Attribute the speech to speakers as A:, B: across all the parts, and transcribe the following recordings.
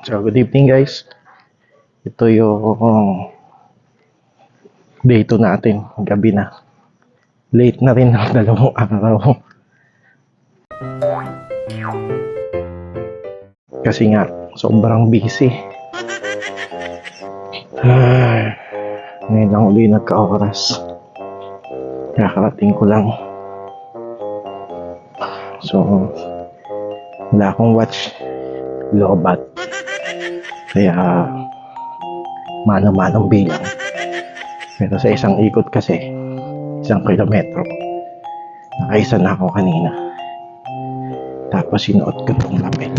A: So, good evening guys. Ito yung day 2 natin. Gabi na. Late na rin ng 2 araw. Kasi nga, sobrang busy. Ngayon lang uli nagka-oras. Kakarating ko lang. So, wala akong watch Lobat. Kaya, mano-manong bilang. Pero sa isang ikot kasi, 1 kilometro, nakaisa na ako kanina. Tapos sinuot ko tong lapel.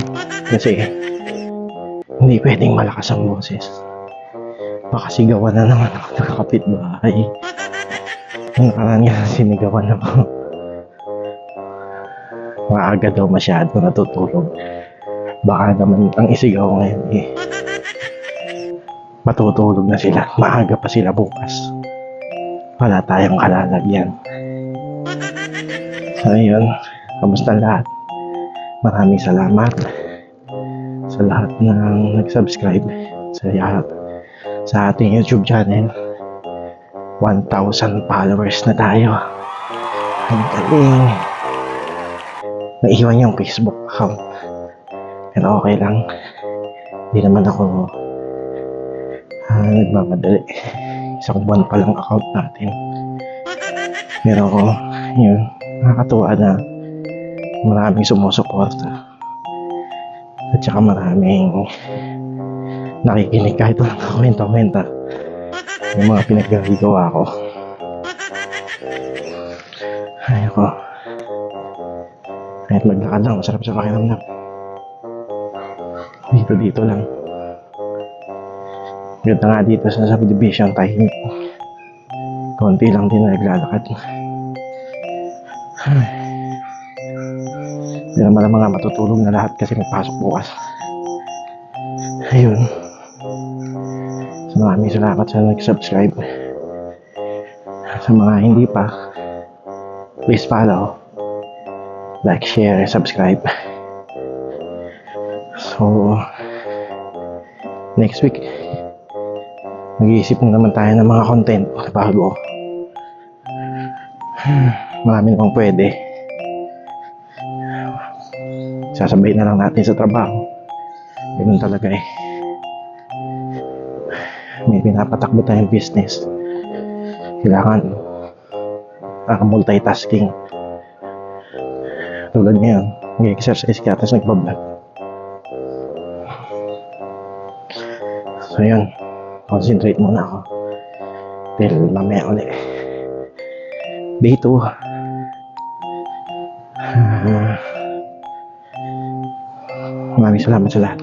A: Kasi, hindi pwedeng malakas ang boses. Baka sigawan na naman ako ng kapitbahay. Ang nakaraan nga sinigawan ako. Maaga daw masyado natutulog. Baka naman ang isigaw ngayon matutulog na sila. Maaga pa sila bukas. Wala tayong kalalagyan. So ayun, kamusta lahat? Maraming salamat sa lahat ng nag-subscribe sa ating YouTube channel. 1,000 followers na tayo. Ang galing. Naiwan yung Facebook account. Pero okay lang. Hindi naman ako nagmamadali. 1 buwan pa lang account natin. Pero yun, nakakatuwa na maraming sumusuporta. At saka maraming nakikinig kahit walang komenta-komenta yung mga pinaggagawa ko. Ayoko. Kahit maglakad lang, masarap sa pakiramdam. Dito lang. Yun na nga dito sa subdivision, tahimik. Konti lang din na naglalakad. Pero malamang nga matutulog na lahat kasi may pasok bukas. Ayun. So maraming salamat sa nag-subscribe. Sa mga hindi pa, please follow, like, share, subscribe. So next week mag-iisip naman tayo ng mga content na bago. Marami namang pwede. Sasabay na lang natin sa trabaho. Ganun talaga eh. May pinapatakbo tayong business. Kailangan multitasking. Tulad ngayon, nag-exercise ka tapos nagbablog. So yun, concentrate muna ako till mamaya ulit. Day 2. Maraming salamat sa lahat.